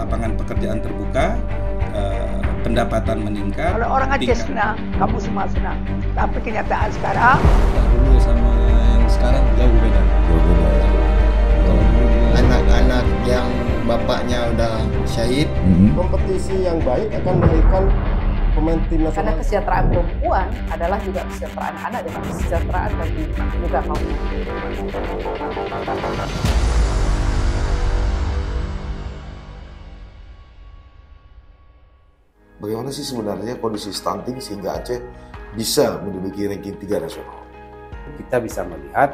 lapangan pekerjaan terbuka, pendapatan meningkat. Kalau orang Aceh senang, kamu semua senang. Tapi kenyataan sekarang, dulu sama yang sekarang jauh beda. Anak-anak yang bapaknya udah syahid, kompetisi yang baik akan melahirkan pemain tim nasional. Karena kesejahteraan perempuan adalah juga kesejahteraan anak dan kesejahteraan bagi juga kaum. Bagaimana sih sebenarnya kondisi stunting sehingga Aceh bisa menduduki ranking 3 nasional? Kita bisa melihat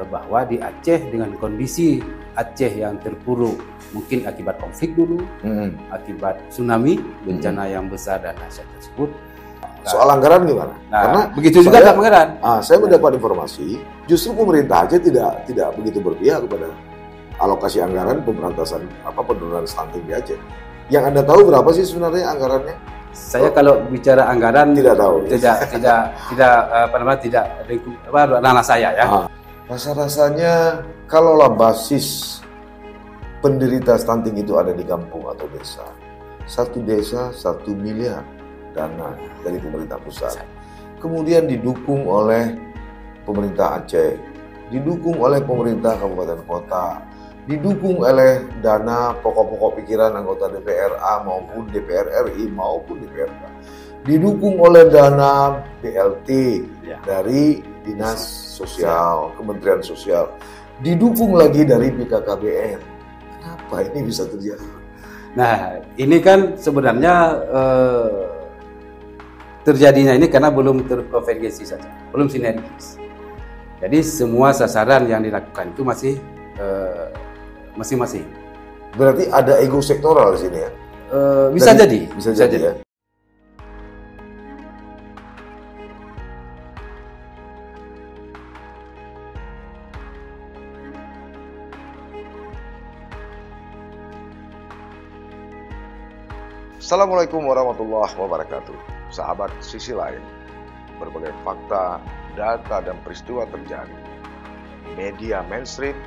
bahwa di Aceh dengan kondisi Aceh yang terpuruk mungkin akibat konflik dulu, akibat tsunami, bencana yang besar dan dahsyat tersebut. Soal anggaran gimana? Nah, karena begitu juga dalam anggaran. Saya mendapat informasi justru pemerintah Aceh tidak begitu berpihak kepada alokasi anggaran pemberantasan penurunan stunting di Aceh. Yang Anda tahu berapa sih sebenarnya anggarannya? Saya kalau bicara anggaran tidak tahu. Tidak ranah saya ya. Rasa-rasanya kalaulah basis penderita stunting itu ada di kampung atau desa, satu desa 1 miliar dana dari pemerintah pusat, kemudian didukung oleh pemerintah Aceh, didukung oleh pemerintah kabupaten kota, didukung oleh dana pokok-pokok pikiran anggota DPRA maupun DPR RI maupun DPRK, didukung oleh dana BLT dari Dinas Sosial, Kementerian Sosial, didukung lagi dari BKKBN. Kenapa ini bisa terjadi? Nah, ini kan sebenarnya terjadinya ini karena belum terkonvergensi saja, belum sinergis. Jadi semua sasaran yang dilakukan itu masih masing-masing. Berarti ada ego sektoral di sini ya? Bisa jadi. Ya. Assalamualaikum warahmatullahi wabarakatuh. Sahabat Sisi Lain, berbagai fakta, data, dan peristiwa terjadi. Media mainstream,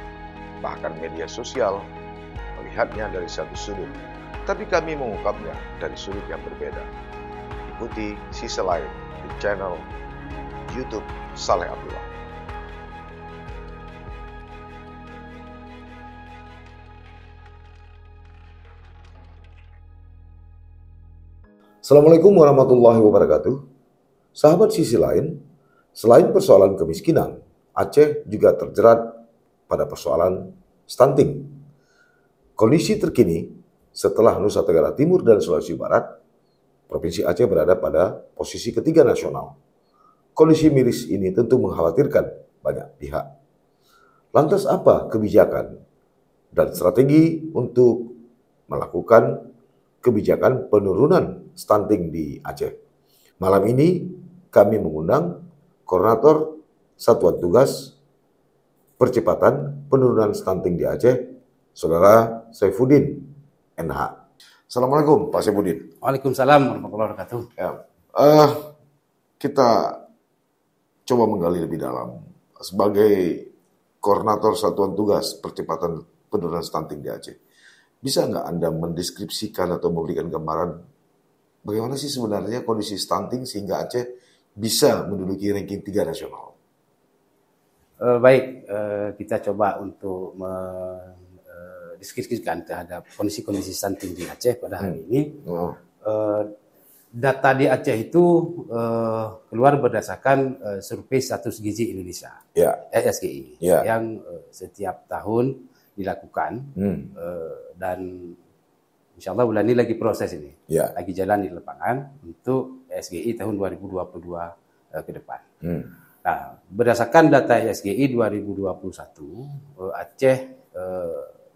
bahkan media sosial, melihatnya dari satu sudut, tapi kami mengungkapnya dari sudut yang berbeda. Ikuti Sisi Lain di channel YouTube Saleh Abdullah. Assalamualaikum warahmatullahi wabarakatuh. Sahabat Sisi Lain, selain persoalan kemiskinan, Aceh juga terjerat pada persoalan stunting. Kondisi terkini setelah Nusa Tenggara Timur dan Sulawesi Barat, Provinsi Aceh berada pada posisi ketiga nasional. Kondisi miris ini tentu mengkhawatirkan banyak pihak. Lantas apa kebijakan dan strategi untuk melakukan kebijakan penurunan stunting di Aceh? Malam ini kami mengundang Koordinator Satuan Tugas Percepatan Penurunan Stunting di Aceh, Saudara Saifuddin, NH. Assalamualaikum Pak Saifuddin. Waalaikumsalam warahmatullahi wabarakatuh. Ya, kita coba menggali lebih dalam. Sebagai Koordinator Satuan Tugas Percepatan Penurunan Stunting di Aceh, bisa nggak Anda mendeskripsikan atau memberikan gambaran bagaimana sih sebenarnya kondisi stunting sehingga Aceh bisa menduduki ranking 3 nasional? Baik, kita coba untuk mendeskripsikan terhadap kondisi-kondisi stunting di Aceh pada hari ini. Data di Aceh itu keluar berdasarkan survei status gizi Indonesia, SGI, yang setiap tahun dilakukan dan insya Allah bulan ini lagi proses ini, lagi jalan di lapangan untuk SGI tahun 2022 ke depan. Nah, berdasarkan data SGI 2021, Aceh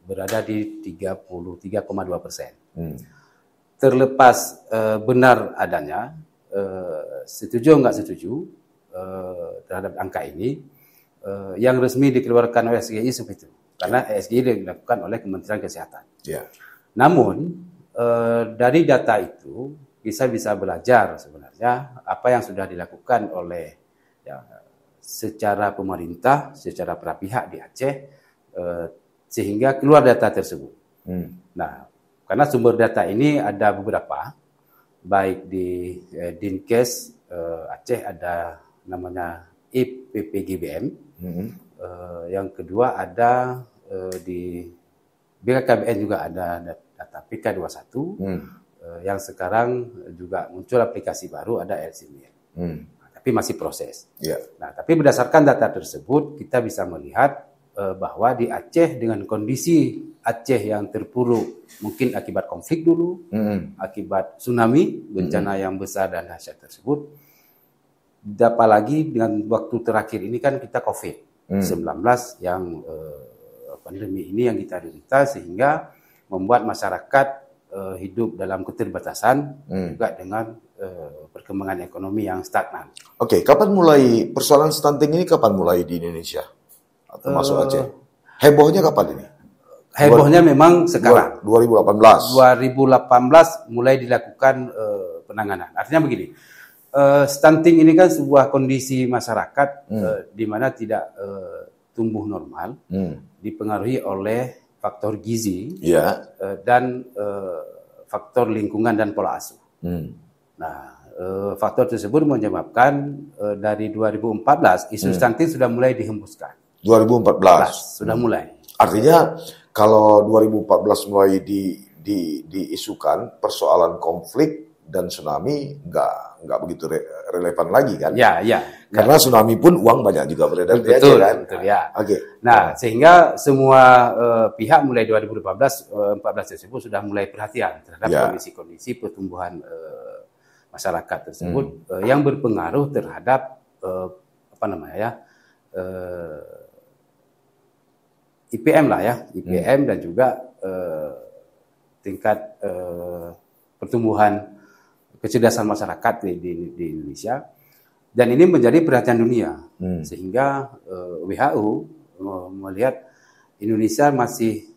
berada di 33,2%. Terlepas benar adanya, setuju nggak setuju terhadap angka ini, yang resmi dikeluarkan oleh SGI seperti itu. Karena SGI dilakukan oleh Kementerian Kesehatan. Namun dari data itu kita bisa belajar sebenarnya apa yang sudah dilakukan oleh secara pemerintah, secara para pihak di Aceh, sehingga keluar data tersebut. Nah, Karena sumber data ini ada beberapa, baik di Dinkes Aceh ada namanya IPPGBM, yang kedua ada di BKKBN juga ada data PK21, yang sekarang juga muncul aplikasi baru ada LCMR. Tapi masih proses. Nah, tapi berdasarkan data tersebut kita bisa melihat bahwa di Aceh dengan kondisi Aceh yang terpuruk mungkin akibat konflik dulu, akibat tsunami, bencana yang besar dan dahsyat tersebut, apalagi dengan waktu terakhir ini kan kita COVID-19 yang pandemi ini yang kita derita, sehingga membuat masyarakat hidup dalam keterbatasan juga dengan perkembangan ekonomi yang stagnan. Oke, kapan mulai persoalan stunting ini? Kapan mulai di Indonesia? Termasuk Aceh. Hebohnya kapan ini? Hebohnya memang sekarang. 2018 mulai dilakukan penanganan. Artinya begini, stunting ini kan sebuah kondisi masyarakat di mana tidak tumbuh normal, dipengaruhi oleh faktor gizi dan faktor lingkungan dan pola asuh. Nah, faktor tersebut menyebabkan dari 2014 isu stunting sudah mulai dihembuskan. 2014 sudah mulai. Artinya kalau 2014 mulai diisukan persoalan konflik dan tsunami nggak begitu relevan lagi kan? Karena tsunami pun uang banyak juga beredar di Aceh kan? Betul ya. Nah, sehingga semua pihak mulai 2014 tersebut sudah mulai perhatian terhadap kondisi-kondisi pertumbuhan masyarakat tersebut yang berpengaruh terhadap IPM lah ya, IPM dan juga tingkat pertumbuhan kecerdasan masyarakat di Indonesia, dan ini menjadi perhatian dunia sehingga WHO melihat Indonesia masih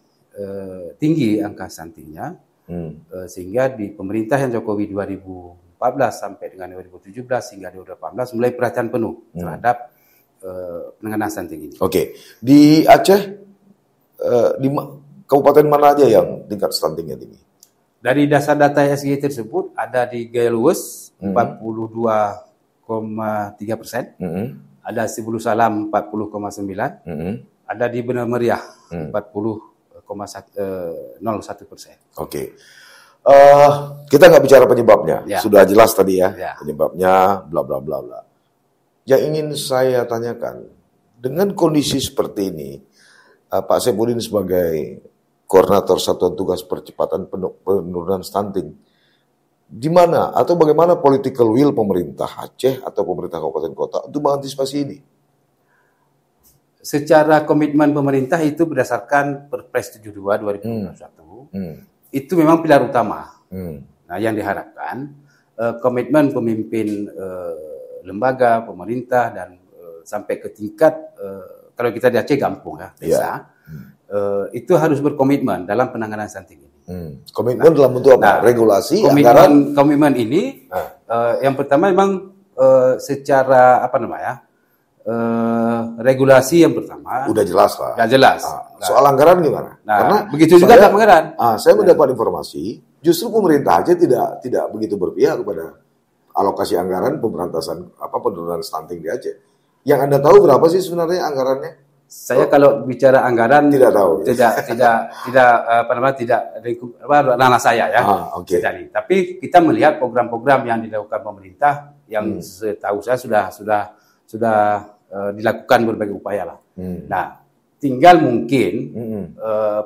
tinggi angka stuntingnya, sehingga di pemerintahan Jokowi 2014 sampai dengan 2017 hingga 2018 mulai perhatian penuh terhadap penanganan stunting ini. Oke, di Aceh di kabupaten mana aja yang tingkat stuntingnya tinggi? Dari dasar data SGI tersebut ada di Gaya Luwes 42,3%, ada Sibulu Salam 40,9%, ada di Benar Meriah 40,01%. Oke. Kita nggak bicara penyebabnya, sudah jelas tadi ya, penyebabnya bla bla bla bla. Yang ingin saya tanyakan, dengan kondisi seperti ini, Pak Saifuddin sebagai koordinator Satuan Tugas Percepatan Penurunan Stunting, di mana atau bagaimana political will pemerintah Aceh atau pemerintah kabupaten kota untuk mengantisipasi ini? Secara komitmen pemerintah itu berdasarkan Perpres 72 2021, itu memang pilar utama. Nah, yang diharapkan komitmen pemimpin lembaga, pemerintah dan sampai ke tingkat kalau kita di Aceh Gampung ya, desa, itu harus berkomitmen dalam penanganan stunting ini. Komitmen dalam bentuk apa? Regulasi, anggaran? Komitmen ini, yang pertama memang secara regulasi yang pertama. Udah jelas lah. Udah jelas. Soal anggaran gimana? Nah, karena begitu juga dalam anggaran. Saya mendapat informasi, justru pemerintah Aceh tidak begitu berpihak kepada alokasi anggaran pemberantasan penurunan stunting di Aceh. Yang Anda tahu berapa sih sebenarnya anggarannya? Saya kalau bicara anggaran tidak tahu. Tidak ranah saya ya. Tapi kita melihat program-program yang dilakukan pemerintah yang setahu saya sudah dilakukan berbagai upaya lah. Nah, tinggal mungkin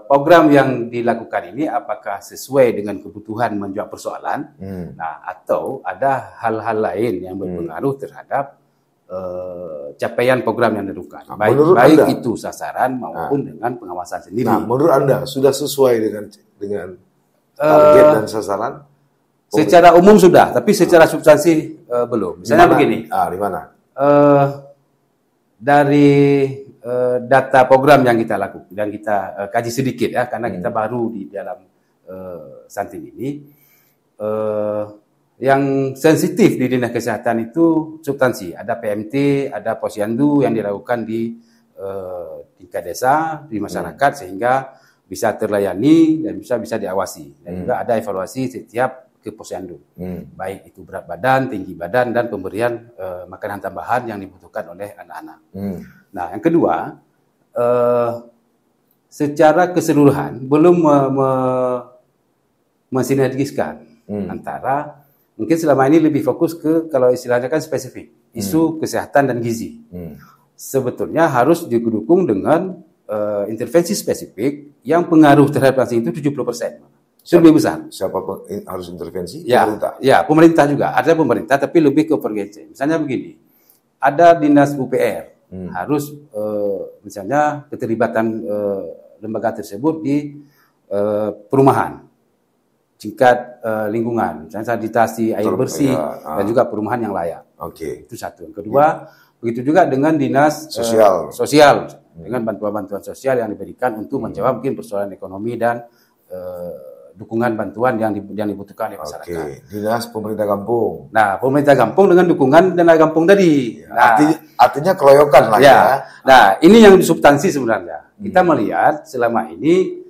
program yang dilakukan ini apakah sesuai dengan kebutuhan menjawab persoalan, nah atau ada hal-hal lain yang berpengaruh terhadap capaian program yang dilakukan, baik itu sasaran maupun dengan pengawasan sendiri. Nah, menurut Anda sudah sesuai dengan target dan sasaran? Secara umum sudah, tapi secara substansi belum. Misalnya begini. Di mana? Dari data program yang kita lakukan dan kita kaji sedikit ya, karena kita baru di dalam stunting ini. Yang sensitif di Dinas Kesehatan itu substansi, ada PMT, ada posyandu yang dilakukan di tingkat desa, di masyarakat, sehingga bisa terlayani dan bisa diawasi. Dan juga ada evaluasi setiap ke posyandu. Baik itu berat badan, tinggi badan, dan pemberian makanan tambahan yang dibutuhkan oleh anak-anak. Nah, yang kedua, secara keseluruhan belum mensinergiskan antara, mungkin selama ini lebih fokus ke, kalau istilahnya kan spesifik, isu kesehatan dan gizi. Sebetulnya harus didukung dengan intervensi spesifik yang pengaruh terhadap stunting itu 70%. Itu lebih besar. Siapa harus intervensi? Ya, pemerintah? Ya, pemerintah juga. Ada pemerintah, tapi lebih ke konvergensi. Misalnya begini, ada dinas UPR, harus misalnya keterlibatan lembaga tersebut di perumahan, tingkat lingkungan, misalnya sanitasi, air bersih, dan juga perumahan yang layak. Itu satu. Yang kedua, begitu juga dengan dinas sosial dengan bantuan-bantuan sosial yang diberikan untuk menjawab mungkin persoalan ekonomi dan dukungan bantuan yang dibutuhkan oleh masyarakat. Dinas pemerintah kampung. Nah, pemerintah kampung dengan dukungan dana kampung tadi. Nah, artinya keroyokan lah ya. Nah, ini yang substansi sebenarnya. Kita melihat selama ini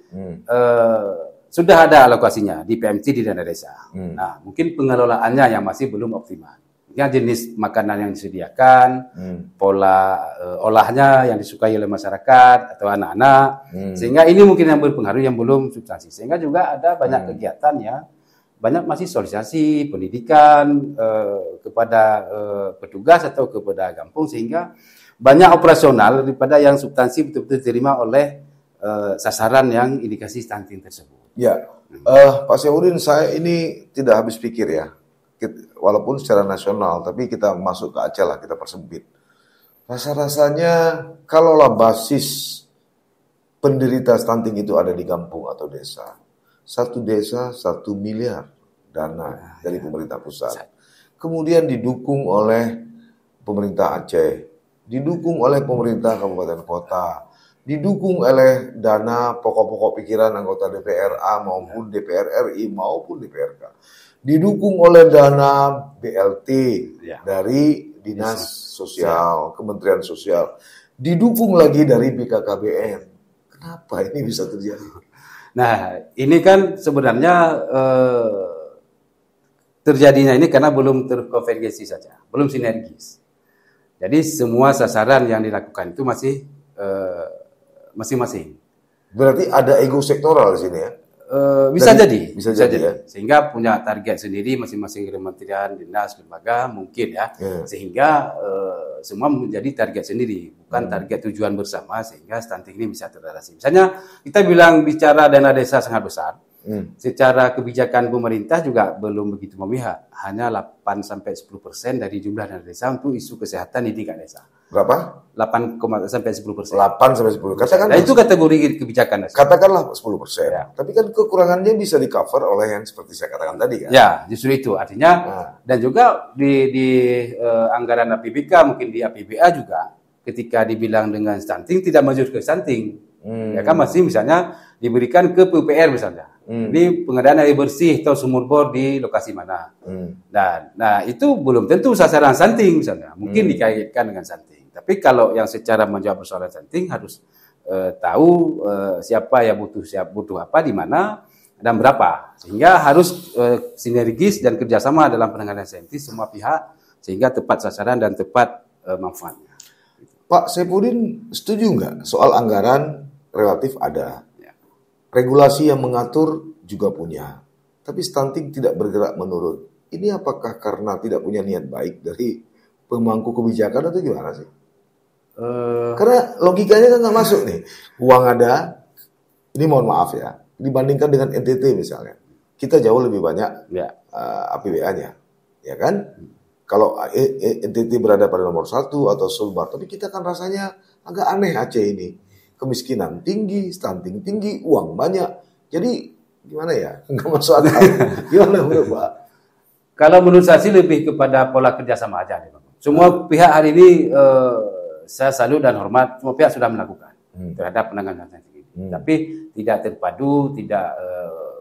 sudah ada alokasinya di PMT di dana desa. Nah, mungkin pengelolaannya yang masih belum optimal. Ya, jenis makanan yang disediakan, pola olahnya yang disukai oleh masyarakat atau anak-anak, sehingga ini mungkin yang berpengaruh yang belum substansi. Sehingga juga ada banyak kegiatan ya, banyak masih sosialisasi, pendidikan kepada petugas atau kepada kampung, sehingga banyak operasional daripada yang substansi betul-betul diterima oleh sasaran yang indikasi stunting tersebut. Ya, Pak Syahudin, saya ini tidak habis pikir ya. Walaupun secara nasional, tapi kita masuk ke Aceh lah, kita persempit. Rasa-rasanya kalaulah basis penderita stunting itu ada di kampung atau desa, satu desa 1 miliar dana dari pemerintah pusat. Kemudian didukung oleh pemerintah Aceh, didukung oleh pemerintah kabupaten kota, didukung oleh dana pokok-pokok pikiran anggota DPRA maupun DPR RI maupun DPRK. Didukung oleh dana BLT dari Dinas Sosial, Kementerian Sosial. Didukung lagi dari BKKBN. Kenapa ini bisa terjadi? Nah, ini kan sebenarnya terjadinya ini karena belum terkonvergensi saja, belum sinergis. Jadi semua sasaran yang dilakukan itu masih masing-masing. Berarti ada ego sektoral di sini ya? Bisa jadi ya? Sehingga punya target sendiri masing-masing kementerian, dinas, lembaga mungkin ya. Sehingga semua menjadi target sendiri, bukan target tujuan bersama, sehingga stunting ini bisa teratasi. Misalnya kita bicara dana desa sangat besar, secara kebijakan pemerintah juga belum begitu memihak, hanya 8-10% dari jumlah dana desa untuk isu kesehatan di tingkat desa. Berapa? 8-10%. 8-10%. Katakanlah, nah, itu kategori kebijakan. Katakanlah 10%. Ya. Tapi kan kekurangannya bisa di-cover oleh yang seperti saya katakan tadi kan? Ya, justru itu. Artinya, dan juga di anggaran APBK, mungkin di APBA juga, ketika dibilang dengan stunting, tidak maju ke stunting. Ya kan masih misalnya diberikan ke PUPR misalnya. Ini pengadaan air bersih atau sumur bor di lokasi mana. Nah, itu belum tentu sasaran stunting misalnya. Mungkin dikaitkan dengan stunting. Tapi kalau yang secara menjawab persoalan stunting harus tahu siapa yang butuh apa di mana dan berapa, sehingga harus sinergis dan kerjasama dalam penanganan stunting semua pihak sehingga tepat sasaran dan tepat manfaatnya. Pak Saipudin setuju nggak soal anggaran relatif ada, regulasi yang mengatur juga punya, tapi stunting tidak bergerak menurun. Ini apakah karena tidak punya niat baik dari pemangku kebijakan atau gimana sih? Karena logikanya kan nggak masuk nih. Uang ada, ini mohon maaf ya, dibandingkan dengan NTT misalnya, kita jauh lebih banyak APBA-nya, ya kan? Kalau NTT berada pada nomor 1 atau Sulbar, tapi kita kan rasanya agak aneh Aceh ini. Kemiskinan tinggi, stunting tinggi, uang banyak. Jadi gimana ya? Nggak masuk akal. Gimana menurut Pak? Kalau menurut saya sih lebih kepada pola kerjasama aja. Semua pihak hari ini saya salut dan hormat, semua pihak sudah melakukan terhadap penanganan stunting ini. Tapi tidak terpadu,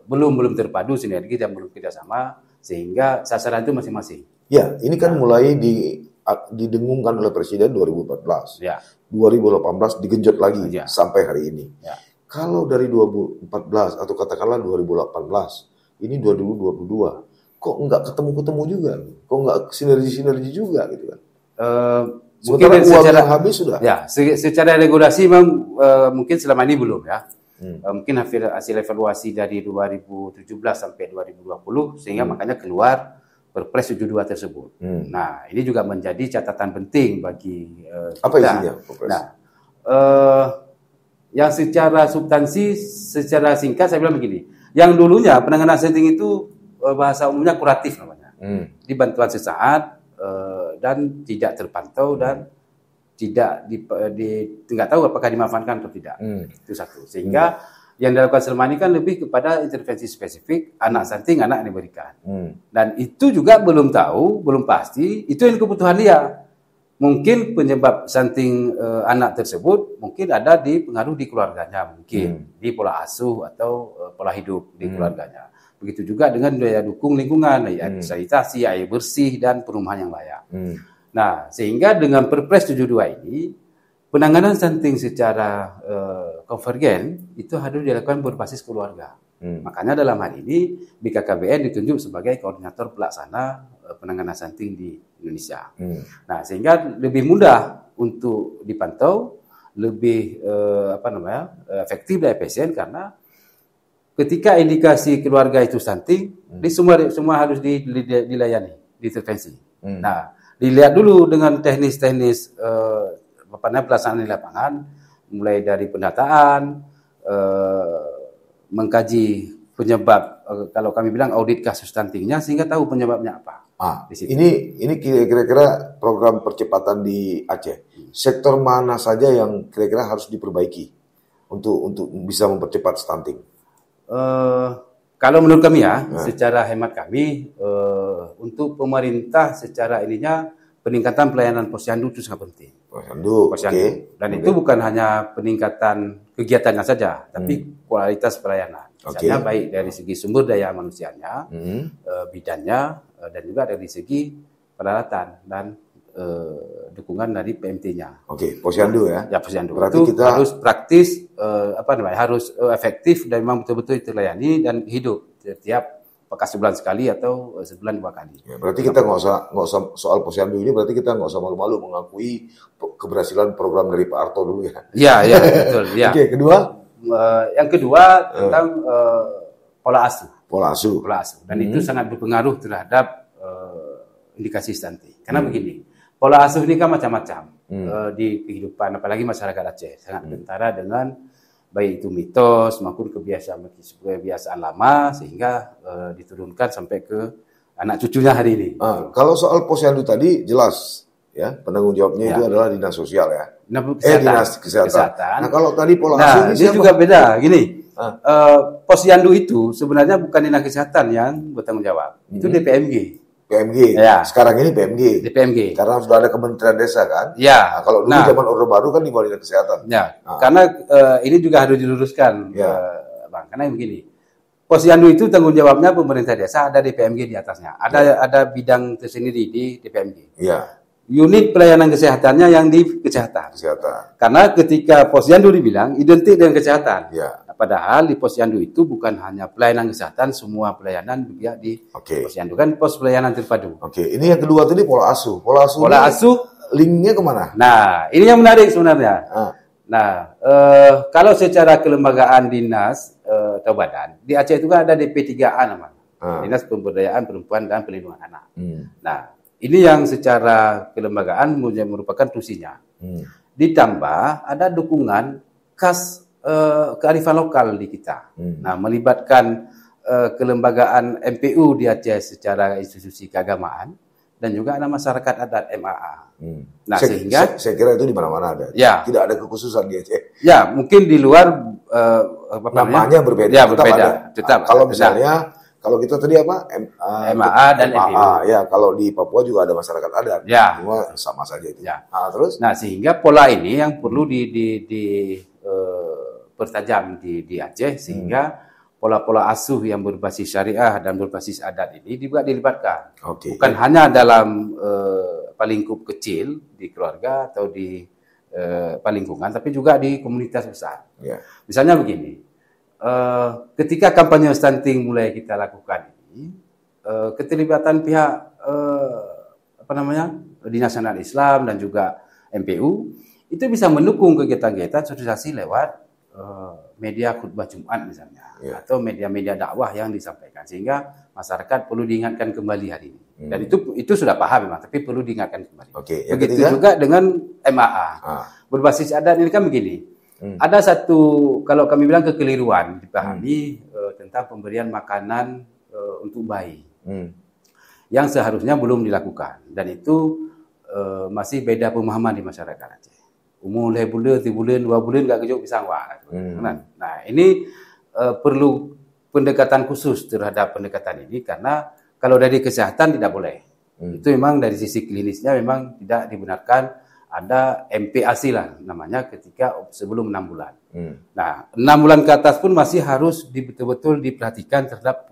belum terpadu sinergi dan belum kerjasama, sehingga sasaran itu masing-masing. Ya, ini kan mulai didengungkan oleh Presiden 2014. Ya. 2018 digenjot lagi sampai hari ini. Ya. Kalau dari 2014 atau katakanlah 2018, ini 2022, kok nggak ketemu juga? Kok nggak sinergi juga gitu kan? Mungkin secara habis sudah. Ya, secara regulasi memang mungkin selama ini belum ya. Mungkin hasil evaluasi dari 2017 sampai 2020 sehingga makanya keluar Perpres 72 tersebut. Nah, ini juga menjadi catatan penting bagi kita. Apa isinya Perpres? Nah, yang secara substansi, secara singkat saya bilang begini. Yang dulunya penanganan stunting itu bahasa umumnya kuratif namanya. Di bantuan sesaat dan tidak terpantau dan tidak nggak tahu apakah dimanfaatkan atau tidak. Itu satu. Sehingga yang dilakukan selama ini kan lebih kepada intervensi spesifik anak stunting, anak yang diberikan. Dan itu juga belum tahu, belum pasti itu yang kebutuhan dia. Mungkin penyebab stunting anak tersebut mungkin ada di pengaruh di keluarganya, mungkin di pola asuh atau pola hidup di keluarganya. Begitu juga dengan daya dukung lingkungan, sanitasi, air bersih dan perumahan yang layak. Nah, sehingga dengan Perpres 72 ini penanganan stunting secara konvergen itu harus dilakukan berbasis keluarga. Makanya dalam hal ini BKKBN ditunjuk sebagai koordinator pelaksana penanganan stunting di Indonesia. Nah, sehingga lebih mudah untuk dipantau, lebih efektif dan efisien karena ketika indikasi keluarga itu stunting, semua harus dilayani, diintervensi. Nah, dilihat dulu dengan teknis-teknis pelaksanaan di lapangan, mulai dari pendataan, mengkaji penyebab, kalau kami bilang audit kasus stuntingnya sehingga tahu penyebabnya apa. Ini kira-kira program percepatan di Aceh. Sektor mana saja yang kira-kira harus diperbaiki untuk bisa mempercepat stunting? Kalau menurut kami secara hemat kami, untuk pemerintah secara ininya peningkatan pelayanan posyandu itu sangat penting. Posyandu. Dan itu bukan hanya peningkatan kegiatannya saja, tapi kualitas pelayanan. Misalnya baik dari segi sumber daya manusianya, bidannya, dan juga dari segi peralatan dan dukungan dari PMT-nya. Posyandu ya. Ya, posyandu. Berarti itu kita harus praktis, harus efektif dan memang betul-betul terlayani dan hidup setiap apakah sebulan sekali atau sebulan 2 kali. Ya, berarti kita nggak usah soal posyandu ini, berarti kita nggak usah malu-malu mengakui keberhasilan program dari Pak Arto dulu ya. Iya, betul. Ya. Kedua? Yang kedua tentang pola asuh. Pola asuh. Dan itu sangat berpengaruh terhadap indikasi stunting. Karena begini, pola asuh ini kan macam-macam di kehidupan, apalagi masyarakat Aceh. Sangat kentara dengan baik itu mitos maupun kebiasaan lama sehingga diturunkan sampai ke anak cucunya hari ini. Kalau soal posyandu tadi jelas ya, penanggung jawabnya itu adalah dinas sosial ya. Dinas kesehatan. Nah, kalau tadi pola asuh ini juga beda. Gini, posyandu itu sebenarnya bukan dinas kesehatan yang bertanggung jawab. Itu DPMG. Ya. Sekarang ini DPMG. Karena sudah ada Kementerian Desa kan? Ya. Nah, kalau dulu zaman Orde Baru kan di bawah dinas kesehatan. Ya. Karena ini juga harus diluruskan, Bang. Karena begini, posyandu itu tanggung jawabnya pemerintah desa, ada DPMG di atasnya. Ada bidang tersendiri di DPMG. Iya. Unit pelayanan kesehatannya yang di kesehatan. Karena ketika posyandu dibilang identik dengan kesehatan. Ya. Padahal di posyandu itu bukan hanya pelayanan kesehatan, semua pelayanan juga di posyandu kan pos pelayanan terpadu. Ini yang kedua tadi pola asuh. Pola asuh linknya kemana? Nah, ini yang menarik sebenarnya. Nah, kalau secara kelembagaan dinas atau badan di Aceh itu kan ada DP3A namanya, Dinas Pemberdayaan Perempuan dan Perlindungan Anak. Nah, ini yang secara kelembagaan merupakan tusinya. Ditambah ada dukungan khas kearifan lokal di kita. Nah, melibatkan kelembagaan MPU di Aceh secara institusi keagamaan dan juga ada masyarakat adat MAA. Nah, sehingga saya kira itu di mana-mana ada. Ya. Tidak ada kekhususan di Aceh. Ya, mungkin di luar namanya berbeda. Ya, berbeda. Tetap. Kalau misalnya kalau kita tadi MAA dan MPU. Ya, kalau di Papua juga ada masyarakat adat. Ya. Semua sama saja itu. Ya. Terus? Nah, sehingga pola ini yang perlu pertajam di Aceh sehingga pola-pola asuh yang berbasis syariah dan berbasis adat ini juga dilibatkan. Bukan hanya dalam lingkup kecil di keluarga atau di lingkungan, tapi juga di komunitas besar. Misalnya begini, ketika kampanye stunting mulai kita lakukan ini, keterlibatan pihak Dinas Anak Islam dan juga MPU itu bisa mendukung kegiatan-kegiatan sosialisasi lewat media khutbah Jumat misalnya, atau media-media dakwah yang disampaikan, sehingga masyarakat perlu diingatkan kembali hari ini. Dan itu sudah paham memang, tapi perlu diingatkan kembali. Begitu juga dengan MAA. Berbasis adat ini kan begini. Ada satu, kalau kami bilang kekeliruan dipahami tentang pemberian makanan untuk bayi. Yang seharusnya belum dilakukan, dan itu masih beda pemahaman di masyarakat Aceh. Umur 2 bulan, 3 bulan, 2 bulan gak kejuk pisang wak. Nah, ini perlu pendekatan khusus terhadap pendekatan ini, karena kalau dari kesehatan tidak boleh. Itu memang dari sisi klinisnya memang tidak dibenarkan ada MPASI lah namanya ketika sebelum 6 bulan. Nah, 6 bulan ke atas pun masih harus betul-betul diperhatikan terhadap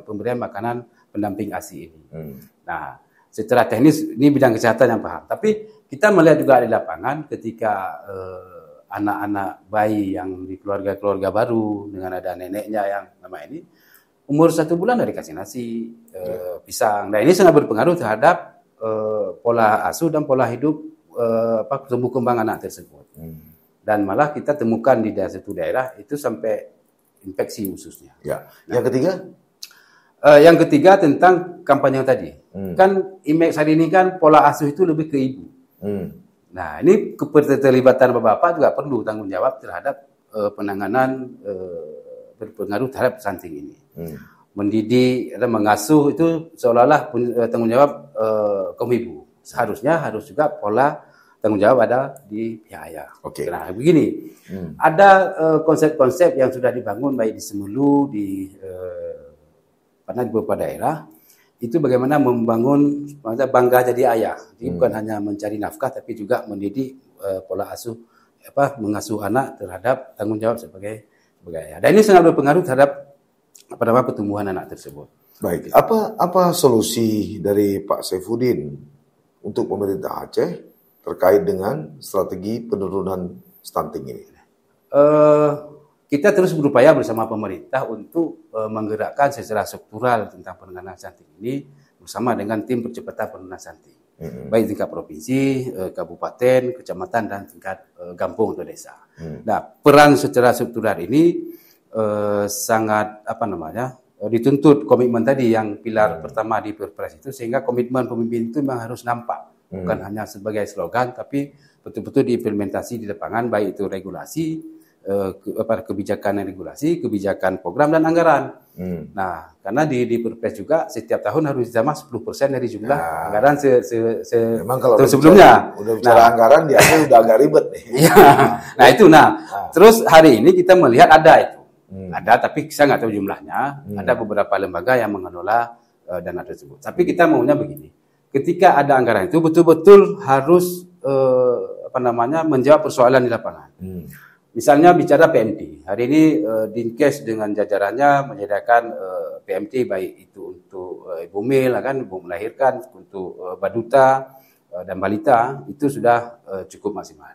pemberian makanan pendamping ASI ini. Nah, secara teknis ini bidang kesehatan yang paham. Tapi kita melihat juga di lapangan ketika anak-anak bayi yang di keluarga-keluarga baru dengan ada neneknya yang nama ini umur 1 bulan dari kasih nasi, pisang. Nah, ini sangat berpengaruh terhadap pola asuh dan pola hidup tumbuh kembang anak tersebut. Dan malah kita temukan di satu daerah itu sampai infeksi ususnya. Yang ketiga? Yang ketiga tentang kampanye tadi. Kan image hari ini kan pola asuh itu lebih ke ibu. Nah, ini keterlibatan bapak-bapak juga perlu tanggung jawab terhadap penanganan berpengaruh terhadap stunting ini. Mendidik dan mengasuh itu seolah-olah tanggung jawab kaum ibu. Seharusnya harus juga pola tanggung jawab ada di pihak ayah. Nah, begini, ada konsep-konsep yang sudah dibangun baik di Semelu, di beberapa daerah, itu bagaimana membangun bangga jadi ayah. Jadi bukan hanya mencari nafkah, tapi juga mendidik pola asuh, mengasuh anak terhadap tanggung jawab sebagai ayah. Dan ini sangat berpengaruh terhadap pertumbuhan anak tersebut. Baik, apa solusi dari Pak Saifuddin untuk pemerintah Aceh terkait dengan strategi penurunan stunting ini? Kita terus berupaya bersama pemerintah untuk menggerakkan secara struktural tentang penanganan stunting ini bersama dengan tim percepatan penurunan stunting. Baik tingkat provinsi, kabupaten, kecamatan, dan tingkat kampung atau desa. Nah, peran secara struktural ini sangat dituntut komitmen tadi yang pilar pertama di Perpres itu, sehingga komitmen pemimpin itu memang harus nampak, bukan hanya sebagai slogan, tapi betul-betul diimplementasi di lapangan, baik itu regulasi, kebijakan regulasi, kebijakan program dan anggaran. Nah, karena di Perpres juga setiap tahun harus ditambah 10% dari jumlah anggaran memang kalau sebelumnya. Udah bicara anggaran dia udah agak ribet nih. Nah itu. Terus hari ini kita melihat ada itu. Ada, tapi saya nggak tahu jumlahnya. Ada beberapa lembaga yang mengelola dana tersebut. Tapi kita maunya begini. Ketika ada anggaran itu betul-betul harus menjawab persoalan di lapangan. Misalnya bicara PMT. Hari ini Dinkes dengan jajarannya menyediakan PMT baik itu untuk ibu hamil, ibu melahirkan, untuk baduta dan balita, itu sudah cukup maksimal.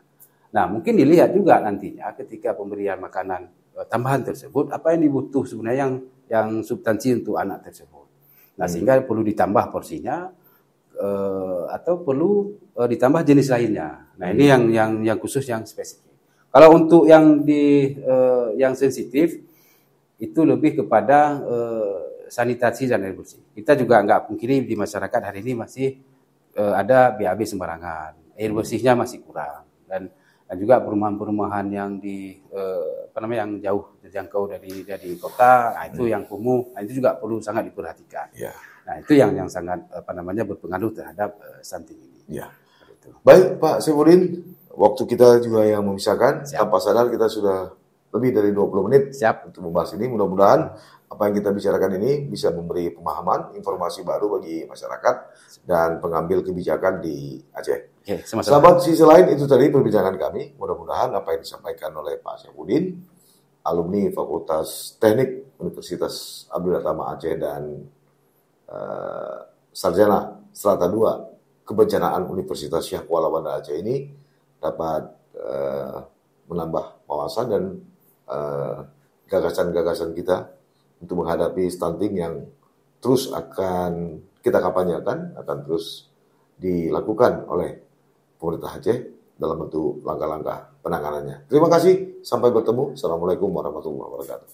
Nah, mungkin dilihat juga nantinya ketika pemberian makanan tambahan tersebut, apa yang dibutuh sebenarnya yang substansi untuk anak tersebut. Nah, sehingga perlu ditambah porsinya atau perlu ditambah jenis lainnya. Nah, ini yang khusus, yang spesifik. Kalau untuk yang sensitif itu lebih kepada sanitasi dan air bersih. Kita juga nggak pungkiri di masyarakat hari ini masih ada BAB sembarangan, air bersihnya masih kurang, dan juga perumahan-perumahan yang yang jauh terjangkau dari kota, nah itu yang kumuh, nah itu juga perlu sangat diperhatikan. Nah itu yang sangat berpengaruh terhadap stunting ini. Baik Pak Saifuddin. Waktu kita juga yang memisahkan. Tanpa sadar kita sudah lebih dari 20 menit untuk membahas ini. Mudah-mudahan apa yang kita bicarakan ini bisa memberi pemahaman, informasi baru bagi masyarakat dan pengambil kebijakan di Aceh. Sahabat sisi lain, itu tadi perbincangan kami. Mudah-mudahan apa yang disampaikan oleh Pak Saifuddin, alumni Fakultas Teknik Universitas Abdullah Tama Aceh dan Sarjana Strata 2 Kebencanaan Universitas Syah Kuala Banda Aceh ini dapat menambah wawasan dan gagasan-gagasan kita untuk menghadapi stunting yang terus akan kita kampanyekan, akan terus dilakukan oleh pemerintah Aceh dalam bentuk langkah-langkah penanganannya. Terima kasih, sampai bertemu. Assalamualaikum warahmatullahi wabarakatuh.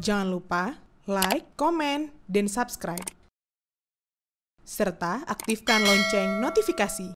Jangan lupa like, komen, dan subscribe. Serta aktifkan lonceng notifikasi.